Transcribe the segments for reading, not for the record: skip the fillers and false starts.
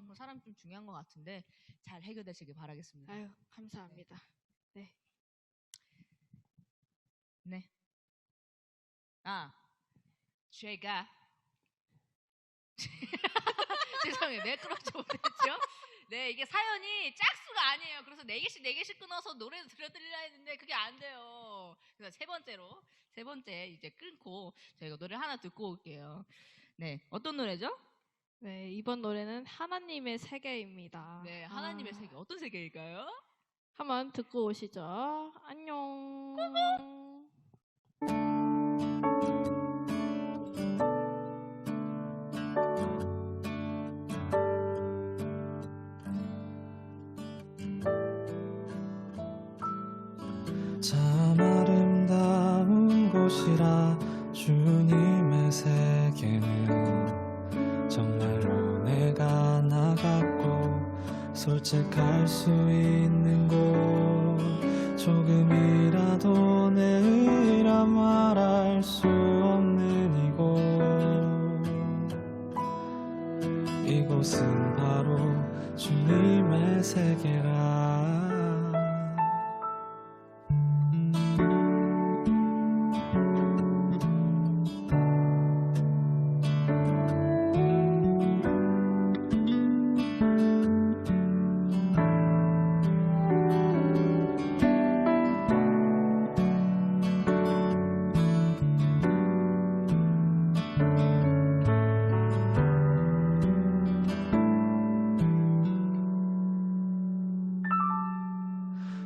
뭐 사람 좀 중요한 것 같은데 잘 해결되시길 바라겠습니다. 아유, 감사합니다. 네. 네. 제가 죄송해요. 매끄럽지 못했죠? 네, 이게 사연이 짝수가 아니에요. 그래서 4개씩 끊어서 노래도 들려드리려 했는데 그게 안 돼요. 그래서 세 번째 이제 끊고 저희가 노래 하나 듣고 올게요. 네, 어떤 노래죠? 네, 이번 노래는 하나님의 세계입니다. 네, 하나님의 세계. 어떤 세계일까요? 한번 듣고 오시죠. 안녕. 참 아름다운 곳이라 주님의 세계는 정말로 내가 나갔고 솔직할 수 있는 곳 조금이라도 내 의라 말할 수 없는 이곳은 바로 주님의 세계라.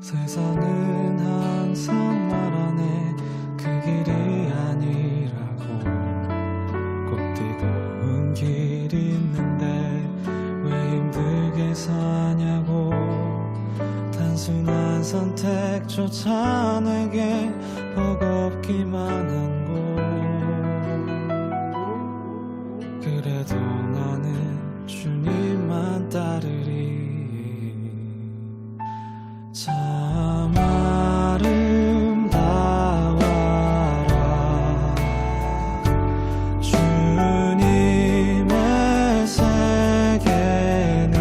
세상은 항상 말하네 그 길이 아니라고 꼭 뜨거운 길이 있는데 왜 힘들게 사냐고 단순한 선택조차 내게 버겁기만 한 곳 그래도 나는 주님만 따르리. 참 아름다워라 주님의 세계는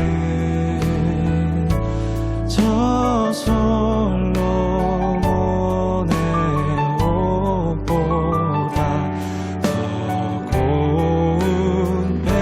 저 솔로몬의 옷보다 더 고운 백화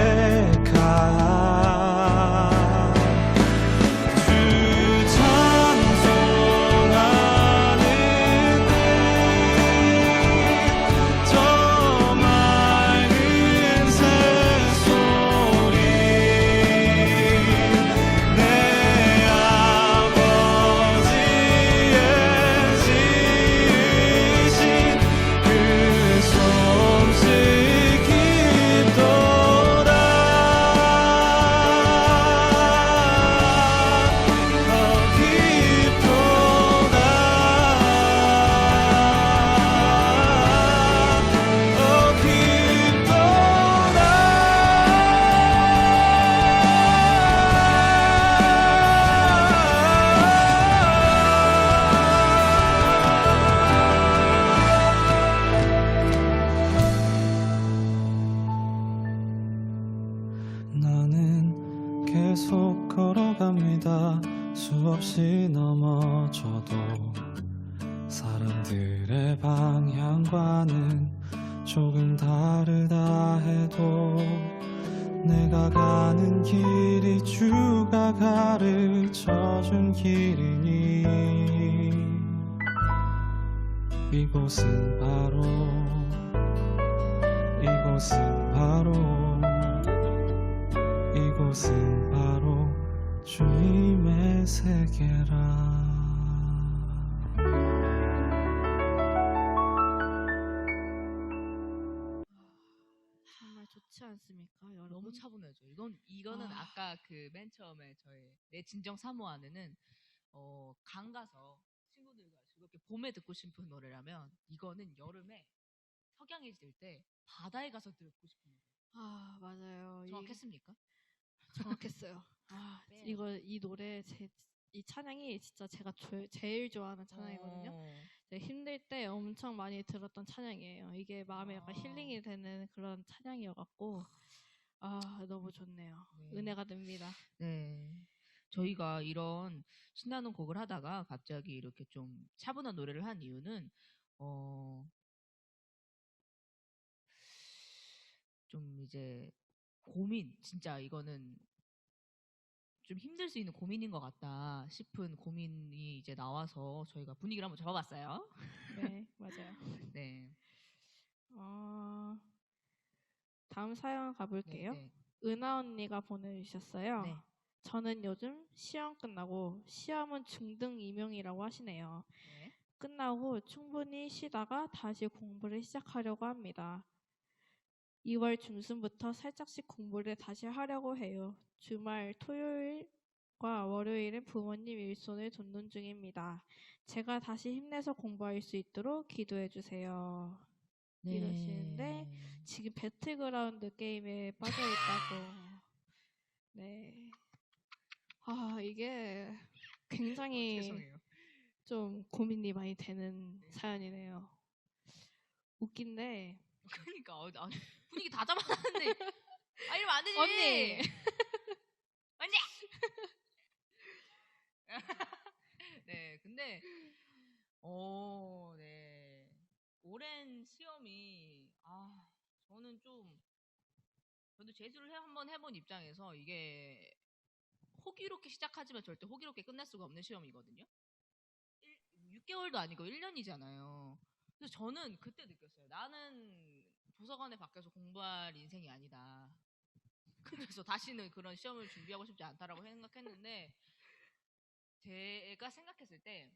나는 계속 걸어갑니다. 수없이 넘어져도 사람들의 방향과는 조금 다르다 해도 내가 가는 길이 주가 가르쳐준 길이니 이곳은 바로 이곳은 바로 주님의 세계라. 정말 좋지 않습니까, 여러분? 너무 차분해져. 이거는 아까 그 맨 처음에 내 진정 사모 안에는 강 가서 친구들과 즐겁게 봄에 듣고 싶은 노래라면 이거는 여름에 석양해질 때 바다에 가서 듣고 싶은 노래. 맞아요. 정확했습니까? 정확했어요. 네. 이 노래 이 찬양이 진짜 제가 제일 좋아하는 찬양이거든요. 힘들 때 엄청 많이 들었던 찬양이에요. 이게 마음에 약간 힐링이 되는 그런 찬양이어갖고 아, 너무 좋네요. 네. 은혜가 됩니다. 네. 저희가 이런 신나는 곡을 하다가 갑자기 이렇게 좀 차분한 노래를 한 이유는 좀 이제 고민, 진짜 이거는 좀 힘들 수 있는 고민인 것 같다 싶은 고민이 이제 나와서 저희가 분위기를 한번 잡아봤어요. 네, 맞아요. 네. 어, 다음 사연 네, 가볼게요. 네. 은하 언니가 보내주셨어요. 네. 저는 요즘 시험 끝나고 시험은 중등 임용이라고 하시네요. 네. 끝나고 충분히 쉬다가 다시 공부를 시작하려고 합니다. 2월 중순부터 살짝씩 공부를 다시 하려고 해요. 주말 토요일과 월요일은 부모님 일손을 돕는 중입니다. 제가 다시 힘내서 공부할 수 있도록 기도해 주세요. 네. 이러시는데 지금 배틀그라운드 게임에 빠져 있다고. 네. 아, 이게 굉장히 죄송해요. 좀 고민이 많이 되는 사연이네요. 웃긴데 그러니까 분위기 다 잡아놨는데 이러면 안 되지. 언니! 언니. 네, 근데 네. 오랜 시험이 저도 재수를 한번 해본 입장에서 이게 호기롭게 시작하지만 절대 호기롭게 끝날 수가 없는 시험이거든요. 6개월도 아니고 1년이잖아요. 그래서 저는 그때 느꼈어요. 나는 도서관에 밖에서 공부할 인생이 아니다. 그래서 다시는 그런 시험을 준비하고 싶지 않다라고 생각했는데, 제가 생각했을 때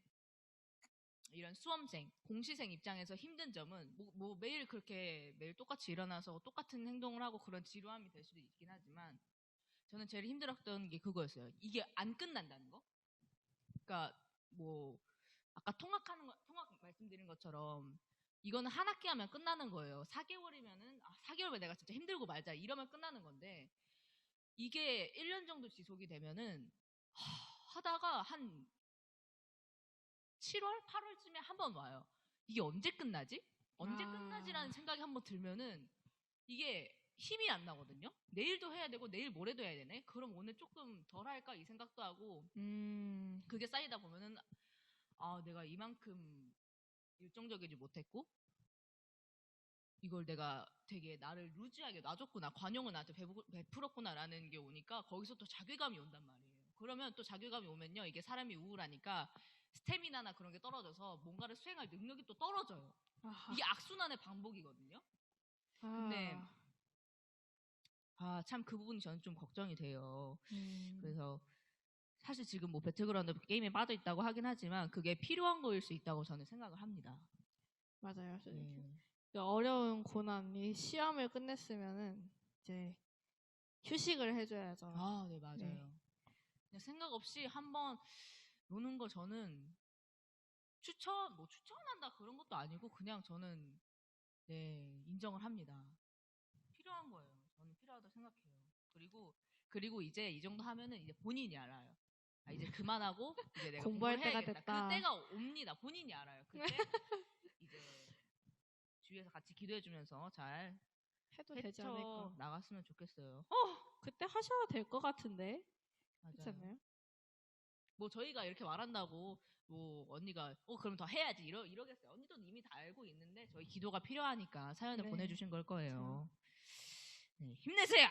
이런 수험생, 공시생 입장에서 힘든 점은 매일 그렇게 매일 똑같이 일어나서 똑같은 행동을 하고 그런 지루함이 될 수도 있긴 하지만, 저는 제일 힘들었던 게 그거였어요. 이게 안 끝난다는 거. 그러니까 아까 통학 말씀드린 것처럼 이거는 한 학기 하면 끝나는 거예요. 4개월이면은 4개월만 내가 진짜 힘들고 말자 이러면 끝나는 건데, 이게 1년 정도 지속이 되면은 하다가 한 7월, 8월쯤에 한 번 와요. 이게 언제 끝나지? 언제 끝나지라는 생각이 한 번 들면은 이게 힘이 안 나거든요. 내일도 해야 되고 내일 모레도 해야 되네. 그럼 오늘 조금 덜 할까 이 생각도 하고, 그게 쌓이다 보면은 내가 이만큼 일정적이지 못했고 이걸 내가 되게 나를 루즈하게 놔줬구나, 관용을 나한테 베풀었구나라는 게 오니까 거기서 또 자괴감이 온단 말이에요. 그러면 또 자괴감이 오면요, 이게 사람이 우울하니까 스태미나나 그런 게 떨어져서 뭔가를 수행할 능력이 또 떨어져요. 아하. 이게 악순환의 반복이거든요. 근데 참 그 부분이 저는 좀 걱정이 돼요. 그래서 사실 지금 배틀그라운드 게임에 빠져 있다고 하긴 하지만 그게 필요한 거일 수 있다고 저는 생각을 합니다. 맞아요. 네. 그 어려운 고난, 이 시험을 끝냈으면은 이제 휴식을 해줘야죠. 네, 맞아요. 네. 그냥 생각 없이 한번 노는 거 저는 추천한다 그런 것도 아니고 그냥 저는 인정을 합니다. 필요한 거예요. 저는 필요하다고 생각해요. 그리고 이제 이 정도 하면은 이제 본인이 알아요. 이제 그만하고 이제 내가 공부할 공부를 때가 해야겠다. 됐다. 그때가 옵니다. 본인이 알아요. 그때 이제 주위에서 같이 기도해주면서 잘 해도 되지 않을까. 나갔으면 좋겠어요. 그때 하셔도 될 것 같은데. 그렇지 맞아요. 않나요? 저희가 이렇게 말한다고 언니가 그럼 더 해야지 이러겠어요. 언니도 이미 다 알고 있는데 저희 기도가 필요하니까 사연을 네. 보내주신 걸 거예요. 네, 힘내세요.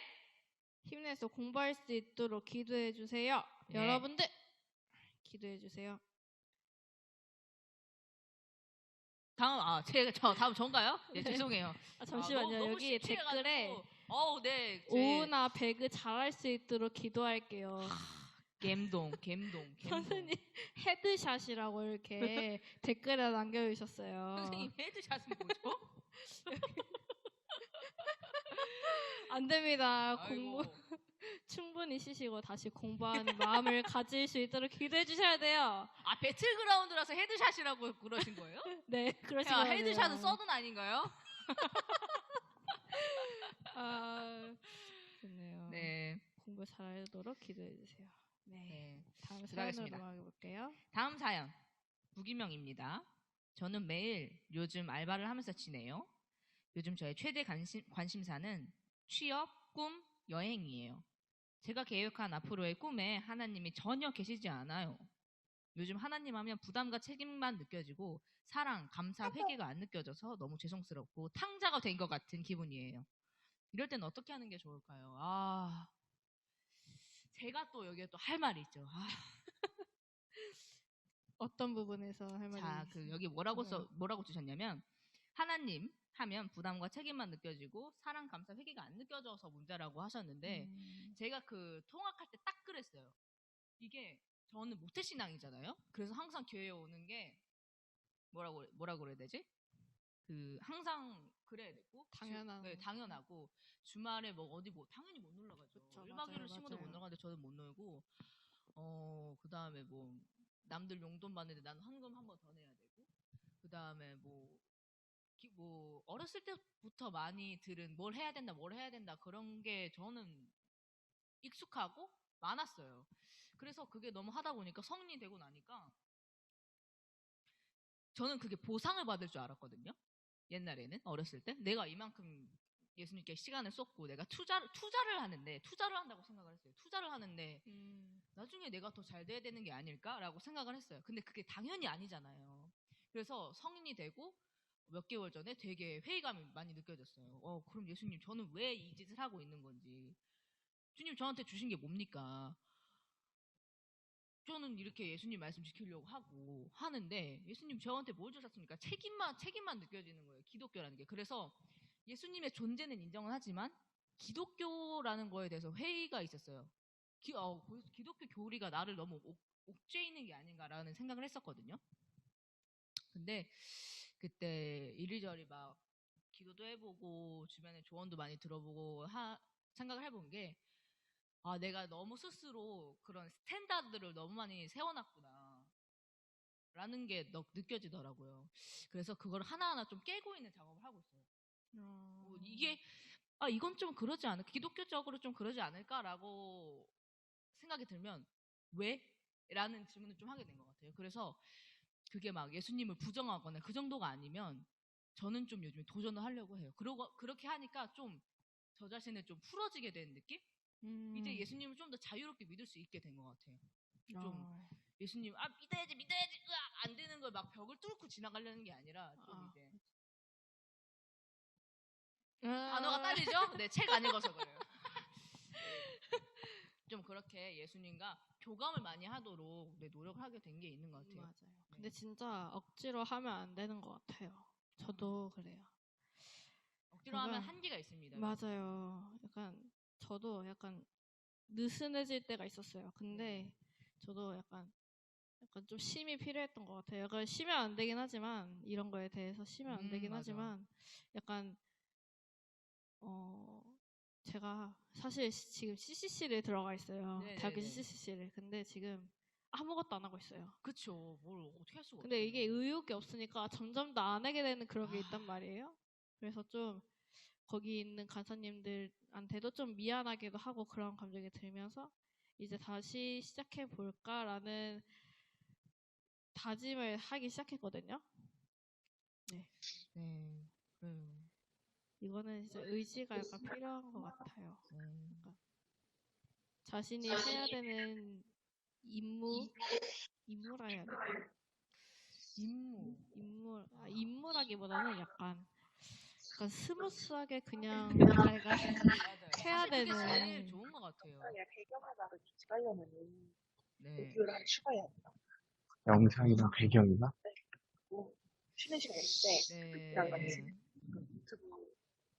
힘내서 공부할 수 있도록 기도해 주세요. 네. 여러분들 기도해 주세요. 다음 전가요? 네, 네. 죄송해요. 잠시만요. 너무 여기 댓글에 네. 오은아 배그 잘할 수 있도록 기도할게요. 갬동. 선생님 헤드샷이라고 이렇게 댓글에 남겨주셨어요. 선생님 헤드샷은 뭐죠? 안 됩니다. 아이고. 충분히 쉬시고 다시 공부하는 마음을 가질 수 있도록 기도해 주셔야 돼요. 배틀그라운드라서 헤드샷이라고 그러신 거예요? 네, 그러시면 헤드샷은 서든 아닌가요? 좋네요. 네. 공부 잘하도록 기도해 주세요. 네. 다음 기도하겠습니다. 사연으로 가볼게요. 다음 사연. 무기명입니다. 저는 매일 요즘 알바를 하면서 지내요. 요즘 저의 최대 관심사는 취업, 꿈, 여행이에요. 제가 계획한 앞으로의 꿈에 하나님이 전혀 계시지 않아요. 요즘 하나님 하면 부담과 책임만 느껴지고 사랑, 감사, 회개가 안 느껴져서 너무 죄송스럽고 탕자가 된 것 같은 기분이에요. 이럴 때는 어떻게 하는 게 좋을까요? 제가 또 여기에 또 할 말이 있죠. 어떤 부분에서 할 말이 자, 여기 뭐라고 주셨냐면 하나님 하면 부담과 책임만 느껴지고 사랑, 감사, 회개가 안 느껴져서 문제라고 하셨는데 제가 통학할 때 딱 그랬어요. 이게 저는 모태신앙이잖아요. 그래서 항상 교회에 오는 게 뭐라고 그래야 되지? 항상 그래야 되고 네, 당연하고 주말에 뭐 어디 당연히 못 놀러 가죠. 그쵸, 1박 2일을 맞아요, 친구들 못 맞아요. 놀러 가는데 저는 못 놀고 그다음에 뭐 남들 용돈 받는데 나는 헌금 한 번 더 내야 되고 그다음에 뭐 어렸을 때부터 많이 들은 뭘 해야 된다 그런 게 저는 익숙하고 많았어요. 그래서 그게 너무 하다 보니까 성인이 되고 나니까 저는 그게 보상을 받을 줄 알았거든요. 옛날에는 어렸을 때 내가 이만큼 예수님께 시간을 쏟고 내가 투자를 하는데 투자를 한다고 생각을 했어요. 투자를 하는데 나중에 내가 더 잘 돼야 되는 게 아닐까라고 생각을 했어요. 근데 그게 당연히 아니잖아요. 그래서 성인이 되고 몇 개월 전에 되게 회의감이 많이 느껴졌어요. 그럼 예수님 저는 왜 이 짓을 하고 있는 건지 주님 저한테 주신 게 뭡니까? 저는 이렇게 예수님 말씀 지키려고 하고 하는데 예수님 저한테 뭘 주셨습니까? 책임만 느껴지는 거예요. 기독교라는 게. 그래서 예수님의 존재는 인정은 하지만 기독교라는 거에 대해서 회의가 있었어요. 기독교 교리가 나를 너무 옥죄이는 게 아닌가라는 생각을 했었거든요. 근데 그때 이리저리 막 기도도 해보고 주변에 조언도 많이 들어보고 생각을 해본 게 내가 너무 스스로 그런 스탠다드를 너무 많이 세워놨구나 라는 게 느껴지더라고요. 그래서 그걸 하나하나 좀 깨고 있는 작업을 하고 있어요. 이건 좀 그러지 않을까, 기독교적으로 좀 그러지 않을까라고 생각이 들면 왜? 라는 질문을 좀 하게 된 것 같아요. 그래서 그게 막 예수님을 부정하거나 그 정도가 아니면 저는 좀 요즘에 도전을 하려고 해요. 그렇게 하니까 좀 저 자신을 좀 풀어지게 된 느낌? 이제 예수님을 좀 더 자유롭게 믿을 수 있게 된 것 같아요. 좀 예수님 믿어야지 안 되는 걸 막 벽을 뚫고 지나가려는 게 아니라 좀 이제 단어가 딸리죠? 네, 책 안 읽어서 그래요. 네. 좀 그렇게 예수님과 교감을 많이 하도록 노력을 하게 된 게 있는 것 같아요. 맞아요. 근데 진짜 억지로 하면 안 되는 것 같아요. 저도 그래요. 억지로 하면 한계가 있습니다. 맞아요. 저도 약간 느슨해질 때가 있었어요. 근데 저도 약간 좀 쉼이 필요했던 것 같아요. 약간 쉬면 안 되긴 하지만 이런 거에 대해서 쉬면 안 되긴 맞아. 하지만 약간 제가 사실 지금 CCC를 들어가 있어요. 네네네. 대학교 CCC를. 근데 지금 아무것도 안 하고 있어요. 그쵸. 뭘 어떻게 할 수가 없어요. 근데 이게 의욕이 없으니까 점점 더 안 하게 되는 그런 게 있단 말이에요. 그래서 좀 거기 있는 간사님들한테도 좀 미안하기도 하고 그런 감정이 들면서 이제 다시 시작해 볼까라는 다짐을 하기 시작했거든요. 네. 이거는 진짜 의지가 약간 필요한 것 같아요. 그러니까 자신이 해야 되는 임무라 해야 되나? 임무라기보다는 약간 스무스하게 그냥 내가 해야 사실 그게 제일 되는. 좋은 것 같아요. 배경화면을 찍으려면은 네. 오디오를 하나 추가해야 돼요. 영상이나 배경이나? 뭐 쉬는 시간에 있을 때 네. 그랑 같이 유튜브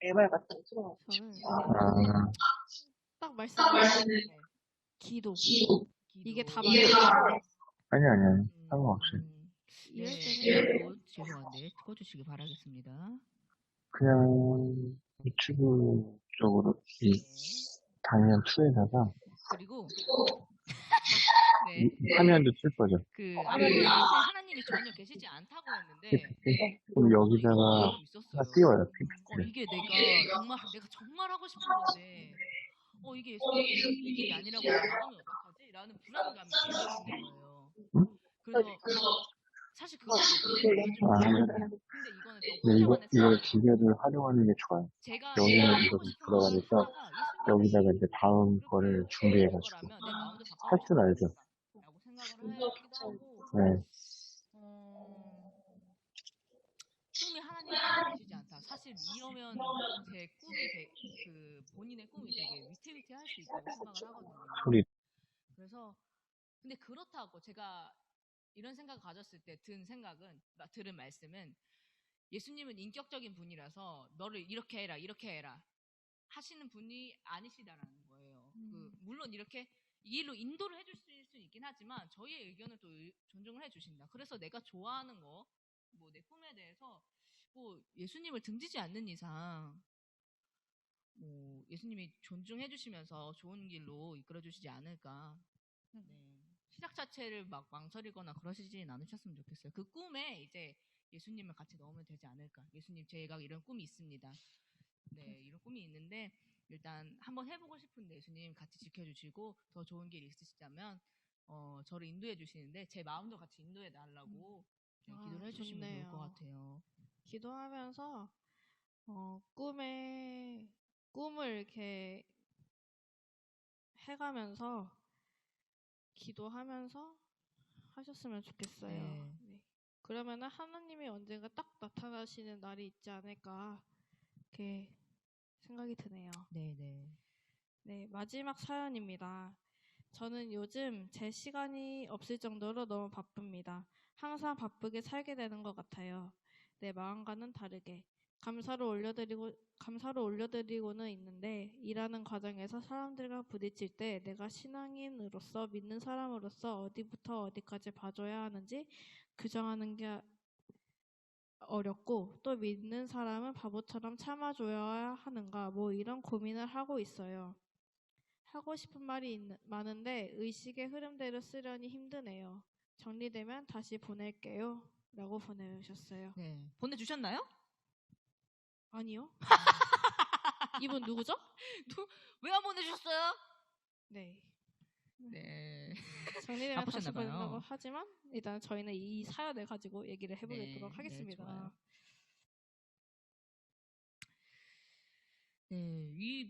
MR 같은 거 틀어놓고 저는 아, 딱 말씀드린 네. 기도. 기도. 이게 다 맞아요. 아니. 상관없어요. 이럴 네. 때는 죄송한데 꺼주시기 바라겠습니다. 그냥 유튜브 쪽으로 이 당면 2에다가 그리고 네. 화면도 쓸 거죠. 앞으로의 인생 하나님이 전혀 계시지 않다고 했는데 그럼 여기다가 좀 있었어요. 하나 띄워요, PPT를. 이게 내가 정말 하고 싶은 건데 이게 예수님께서 이 길이 아니라고 말하면 어떡하지? 라는 불안감이 계속 있는 거예요. 그래서 사실 그거거든요. 아, 근데 이거는 근데 더 이걸 기계를 활용하는 게 좋아요. 제가 여기는 하고 이거를 싶은 거를 들어가니까 하다가 예수님이 여기다가 이제 다음 그렇게 거를 해줄 준비해가지고 거라면 내 마음도 할 바꿔줄 수 줄 있지 알죠. 않을까라고 생각을 하기도 하고, 네. 어, 꿈이 하나님께 맡기시지 않다. 사실 이러면 제 꿈이 그 본인의 꿈이 되게 위태위태할 수 있다고 생각을 하거든요. 우리 그래서 근데 그렇다고 제가 이런 생각을 가졌을 때 들은 말씀은 예수님은 인격적인 분이라서 너를 이렇게 해라, 이렇게 해라 하시는 분이 아니시다라는 거예요. 물론 이렇게 이 길로 인도를 해줄 수 있긴 하지만 저희의 의견을 또 존중을 해주신다. 그래서 내가 좋아하는 거, 뭐 내 꿈에 대해서 뭐 예수님을 등지지 않는 이상 뭐 예수님이 존중해 주시면서 좋은 길로 이끌어 주시지 않을까. 네. 시작 자체를 막 망설이거나 그러시진 않으셨으면 좋겠어요. 그 꿈에 이제 예수님을 같이 넣으면 되지 않을까. 예수님, 제가 이런 꿈이 있습니다. 네, 이런 꿈이 있는데 일단 한번 해보고 싶은데 예수님 같이 지켜주시고 더 좋은 길 있으시다면 저를 인도해 주시는데 제 마음도 같이 인도해 달라고 기도를 해주시면 좋을 것 같아요. 기도하면서 꿈을 이렇게 해가면서 기도하면서 하셨으면 좋겠어요. 네. 네. 그러면은 하나님이 언젠가 딱 나타나시는 날이 있지 않을까 이렇게 생각이 드네요. 네. 네, 마지막 사연입니다. 저는 요즘 제 시간이 없을 정도로 너무 바쁩니다. 항상 바쁘게 살게 되는 것 같아요. 내 마음과는 다르게. 감사로 올려드리고는 있는데, 일하는 과정에서 사람들과 부딪힐 때 내가 신앙인으로서, 믿는 사람으로서 어디부터 어디까지 봐줘야 하는지 규정하는 게 어렵고, 또 믿는 사람은 바보처럼 참아줘야 하는가, 뭐 이런 고민을 하고 있어요. 하고 싶은 말이 많은데 의식의 흐름대로 쓰려니 힘드네요. 정리되면 다시 보낼게요. 라고 보내주셨어요. 네. 보내주셨나요? 아니요. 이분 누구죠? 왜 안 보내주셨어요? 네. 네. 정리되면 다시 바쁘셨나봐요. 보낸다고 하지만 일단 저희는 이 사연을 가지고 얘기를 해보도록 네, 하겠습니다. 좋아요. 네, 이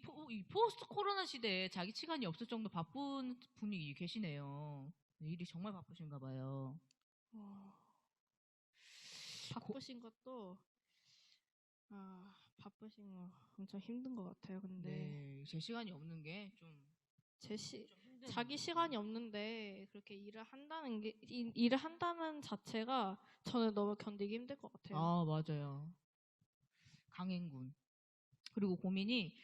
포스트 코로나 시대에 자기 시간이 없을 정도 바쁜 분이 계시네요. 일이 정말 바쁘신가 봐요. 바쁘신 것도 바쁘신 거 엄청 힘든 것 같아요. 근데 네, 제 시간이 없는 게 좀 자기 시간이 없는데 그렇게 일을 한다는 자체가 저는 너무 견디기 힘들 것 같아요. 아, 맞아요. 강행군. 그리고 고민이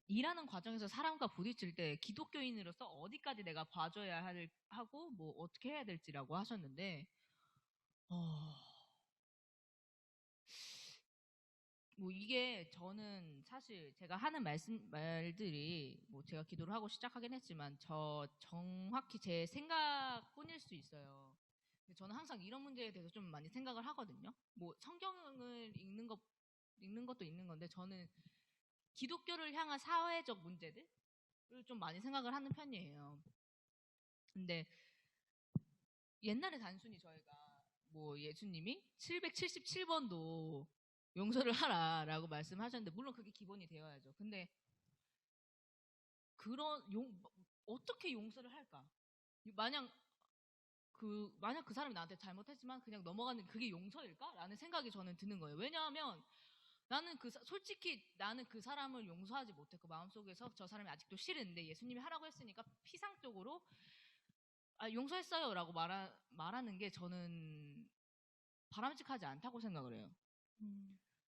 일하는 과정에서 사람과 부딪힐 때 기독교인으로서 어디까지 내가 봐줘야 하고 뭐 어떻게 해야 될지라고 하셨는데 뭐 이게 저는 사실 제가 하는 말들이 뭐 제가 기도를 하고 시작하긴 했지만 정확히 제 생각뿐일 수 있어요. 근데 저는 항상 이런 문제에 대해서 좀 많이 생각을 하거든요. 뭐 성경을 읽는 것도 있는 건데 저는 기독교를 향한 사회적 문제들을 좀 많이 생각을 하는 편이에요. 근데 옛날에 단순히 저희가 뭐 예수님이 777번도 용서를 하라라고 말씀하셨는데 물론 그게 기본이 되어야죠. 근데 어떻게 용서를 할까? 만약 그 사람이 나한테 잘못했지만 그냥 넘어가는 그게 용서일까?라는 생각이 저는 드는 거예요. 왜냐하면 솔직히 나는 그 사람을 용서하지 못했고 마음속에서 저 사람이 아직도 싫은데 예수님이 하라고 했으니까 피상적으로 용서했어요라고 말하는 게 저는 바람직하지 않다고 생각을 해요.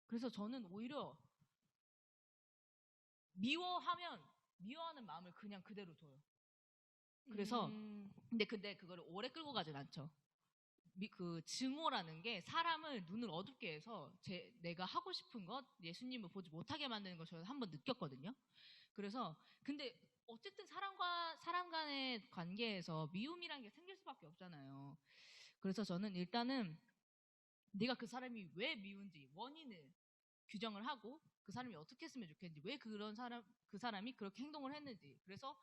그래서 저는 오히려 미워하는 마음을 그냥 그대로 둬요. 그래서 근데 그거를 오래 끌고 가진 않죠. 그 증오라는 게 사람을 눈을 어둡게 해서 내가 하고 싶은 것 예수님을 보지 못하게 만드는 걸 저는 한번 느꼈거든요. 그래서 근데 어쨌든 사람 간의 관계에서 미움이라는 게 생길 수밖에 없잖아요. 그래서 저는 일단은 내가 그 사람이 왜 미운지 원인을 규정을 하고 그 사람이 어떻게 했으면 좋겠는지 왜 그 사람이 그렇게 행동을 했는지 그래서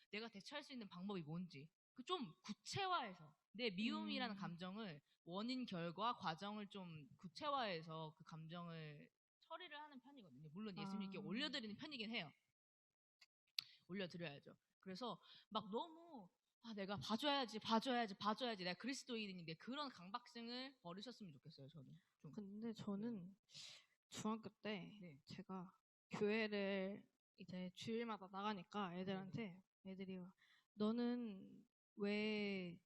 내가 대처할 수 있는 방법이 뭔지 그 좀 구체화해서 내 미움이라는 음. 감정을 원인, 결과, 과정을 좀 구체화해서 그 감정을 처리를 하는 편이거든요. 물론 예수님께 아. 올려드리는 편이긴 해요. 올려드려야죠. 그래서 막 너무 내가 봐줘야지 내가 그리스도인인데 그런 강박증을 버리셨으면 좋겠어요. 저는 좀. 근데 저는 중학교 때 네. 제가 교회를 이제 주일마다 나가니까 애들한테 애들이 막, 너는 왜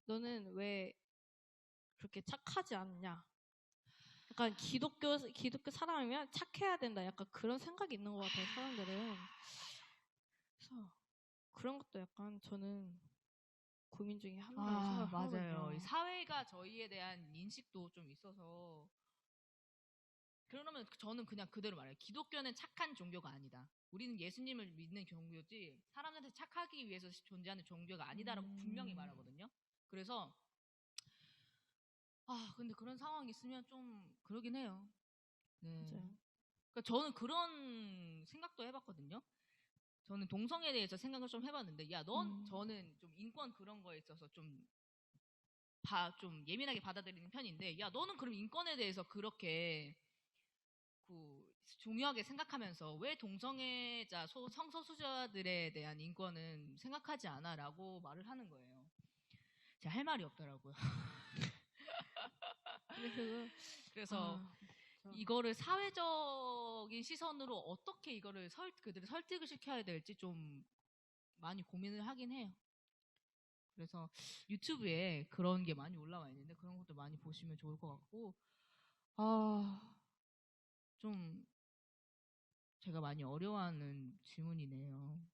너는 왜 그렇게 착하지 않냐? 약간 기독교 사람이면 착해야 된다. 약간 그런 생각이 있는 것 같아요. 사람들은. 그래서 그런 것도 약간 저는 고민 중에 하나라고 생각을 맞아요. 이 하거든요. 사회가 저희에 대한 인식도 좀 있어서 그러면 저는 그냥 그대로 말해요. 기독교는 착한 종교가 아니다. 우리는 예수님을 믿는 종교지 사람한테 착하기 위해서 존재하는 종교가 아니다라고 분명히 말하거든요. 그래서 근데 그런 상황이 있으면 좀 그러긴 해요. 네. 맞아요. 그러니까 저는 그런 생각도 해봤거든요. 저는 동성애에 대해서 생각을 좀 해봤는데, 저는 좀 인권 그런 거에 있어서 좀 예민하게 받아들이는 편인데, 너는 그럼 인권에 대해서 그렇게 중요하게 생각하면서 왜 동성애자, 성소수자들에 대한 인권은 생각하지 않아? 라고 말을 하는 거예요. 제가 할 말이 없더라고요. 근데 그거 그래서 이거를 사회적인 시선으로 어떻게 이거를 그들을 설득을 시켜야 될지 좀 많이 고민을 하긴 해요. 그래서 유튜브에 그런 게 많이 올라와 있는데 그런 것도 많이 보시면 좋을 것 같고, 좀 제가 많이 어려워하는 질문이네요.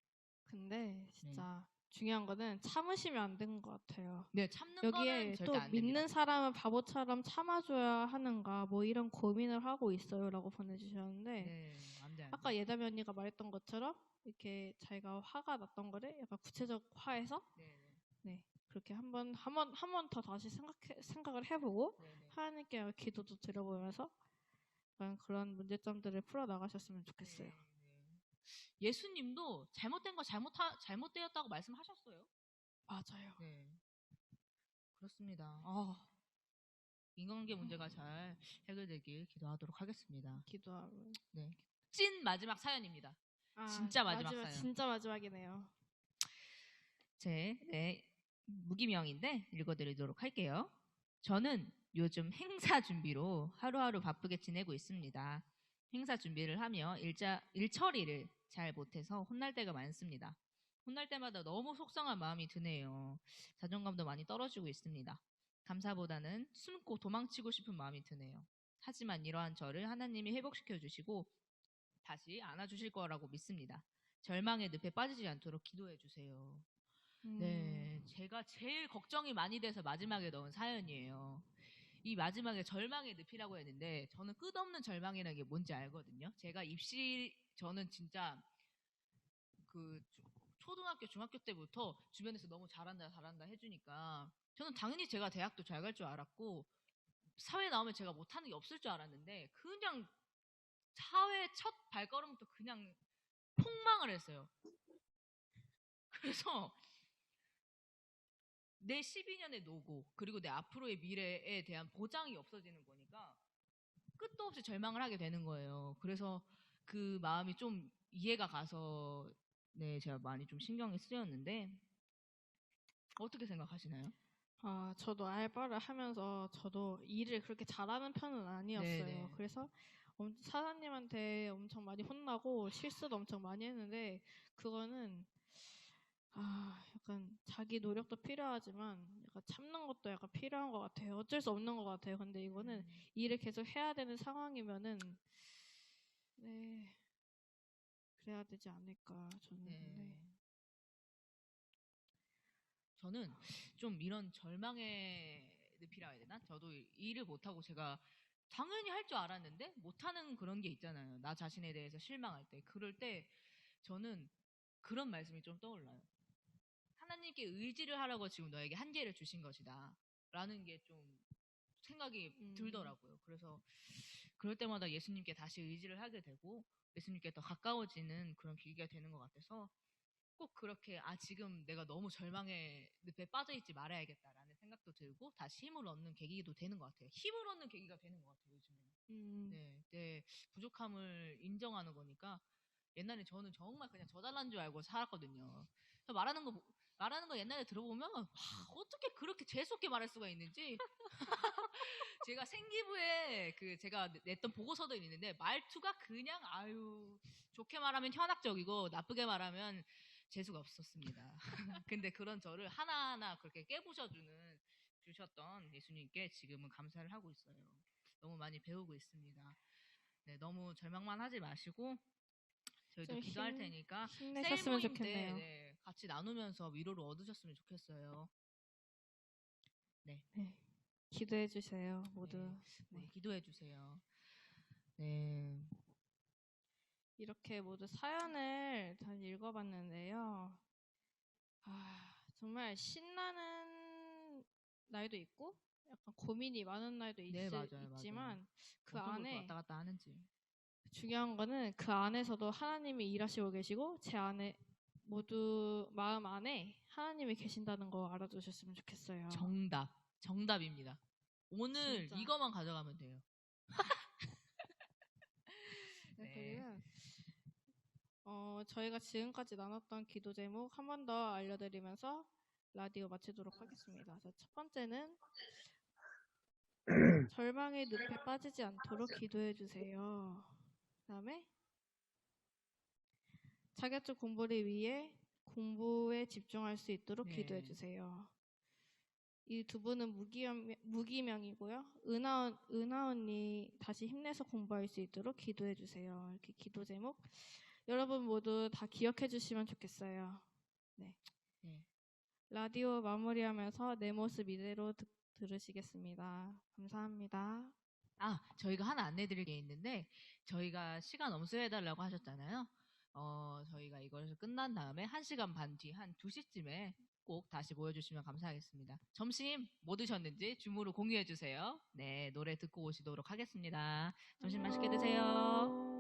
근데 네. 진짜 중요한 거는 참으시면 안 되는 것 같아요. 네, 참는 거는 여기에 절대 또 안 됩니다. 믿는 사람은 바보처럼 참아줘야 하는가 뭐 이런 고민을 하고 있어요라고 보내주셨는데 네, 안 돼, 안 돼. 아까 예담이 언니가 말했던 것처럼 이렇게 자기가 화가 났던 거를 약간 구체적화해서 네, 네 그렇게 한번 더 다시 생각을 해보고 네, 네. 하나님께 기도도 드려보면서 약간 그런 문제점들을 풀어 나가셨으면 좋겠어요. 네, 네. 예수님도 잘못된 거 잘못되었다고 말씀하셨어요. 맞아요. 네, 그렇습니다. 인간관계 문제가 잘 해결되길 기도하도록 하겠습니다. 기도하고. 네, 찐 마지막 사연입니다. 진짜 마지막 사연. 진짜 마지막이네요. 무기명인데 읽어드리도록 할게요. 저는 요즘 행사 준비로 하루하루 바쁘게 지내고 있습니다. 행사 준비를 하며 일 처리를 잘 못해서 혼날 때가 많습니다. 혼날 때마다 너무 속상한 마음이 드네요. 자존감도 많이 떨어지고 있습니다. 감사보다는 숨고 도망치고 싶은 마음이 드네요. 하지만 이러한 저를 하나님이 회복시켜 주시고 다시 안아주실 거라고 믿습니다. 절망의 늪에 빠지지 않도록 기도해 주세요. 네, 제가 제일 걱정이 많이 돼서 마지막에 넣은 사연이에요. 이 마지막에 절망의 늪이라고 했는데 저는 끝없는 절망이라는 게 뭔지 알거든요. 저는 진짜 초등학교, 중학교 때부터 주변에서 너무 잘한다 해주니까 저는 당연히 제가 대학도 잘 갈 줄 알았고 사회 나오면 제가 못하는 게 없을 줄 알았는데 그냥 사회 첫 발걸음부터 그냥 폭망을 했어요. 그래서 내 12년의 노고 그리고 내 앞으로의 미래에 대한 보장이 없어지는 거니까 끝도 없이 절망을 하게 되는 거예요. 그래서 그 마음이 좀 이해가 가서 네, 제가 많이 좀 신경이 쓰였는데 어떻게 생각하시나요? 저도 알바를 하면서 저도 일을 그렇게 잘하는 편은 아니었어요. 네네. 그래서 사장님한테 엄청 많이 혼나고 실수도 엄청 많이 했는데 그거는 약간 자기 노력도 필요하지만 약간 참는 것도 약간 필요한 것 같아요. 어쩔 수 없는 것 같아요. 근데 이거는 일을 계속 해야 되는 상황이면은 네 그래야 되지 않을까 저는 네. 근데 저는 좀 이런 절망의 늪이라 해야 되나? 저도 일을 못하고 제가 당연히 할 줄 알았는데 못하는 그런 게 있잖아요. 나 자신에 대해서 실망할 때. 그럴 때 저는 그런 말씀이 좀 떠올라요. 하나님께 의지를 하라고 지금 너에게 한계를 주신 것이다. 라는 게 좀 생각이 들더라고요. 그래서 그럴 때마다 예수님께 다시 의지를 하게 되고 예수님께 더 가까워지는 그런 계기가 되는 것 같아서 꼭 그렇게 지금 내가 너무 절망의 늪에 빠져있지 말아야겠다라는 생각도 들고 다시 힘을 얻는 계기도 되는 것 같아요. 힘을 얻는 계기가 되는 것 같아요, 요즘에. 네, 내 부족함을 인정하는 거니까 옛날에 저는 정말 그냥 저 잘난 줄 알고 살았거든요. 저 말하는 거 옛날에 들어보면 어떻게 그렇게 재수없게 말할 수가 있는지 제가 생기부에 제가 냈던 보고서도 있는데 말투가 그냥 좋게 말하면 현학적이고 나쁘게 말하면 재수가 없었습니다. 근데 그런 저를 하나하나 그렇게 주셨던 예수님께 지금은 감사를 하고 있어요. 너무 많이 배우고 있습니다. 네, 너무 절망만 하지 마시고 저희도 좀 기도할 테니까 힘내셨으면 셀 모임 때 좋겠네요. 네, 같이 나누면서 위로를 얻으셨으면 좋겠어요. 네. 네. 기도해 주세요, 모두. 네, 네. 기도해 주세요. 네. 이렇게 모두 사연을 다시 읽어봤는데요. 정말 신나는 날도 있고, 약간 고민이 많은 날도 네, 맞아요. 있지만, 그 어떤 걸 또 안에 왔다 갔다 하는지. 중요한 거는 그 안에서도 하나님이 일하시고 계시고, 제 안에 모두 마음 안에 하나님이 계신다는 거 알아두셨으면 좋겠어요. 정답입니다. 오늘 진짜. 이거만 가져가면 돼요. 네, 네. 그러면 저희가 지금까지 나눴던 기도 제목 한 번 더 알려드리면서 라디오 마치도록 하겠습니다. 자, 첫 번째는 절망의 늪에 빠지지 않도록 기도해 주세요. 그다음에 자격증 공부를 위해 공부에 집중할 수 있도록 네. 기도해 주세요. 이 두 분은 무기명이고요. 은하 언니 다시 힘내서 공부할 수 있도록 기도해 주세요. 이렇게 기도 제목 여러분 모두 다 기억해 주시면 좋겠어요. 네. 라디오 마무리하면서 내 모습 이대로 들으시겠습니다. 감사합니다. 저희가 하나 안내드릴 게 있는데 저희가 시간 엄수해달라고 하셨잖아요. 저희가 이걸 끝난 다음에 1시간 반 뒤 한 2시쯤에 꼭 다시 모여주시면 감사하겠습니다. 점심 뭐 드셨는지 줌으로 공유해주세요. 네, 노래 듣고 오시도록 하겠습니다. 점심 맛있게 드세요.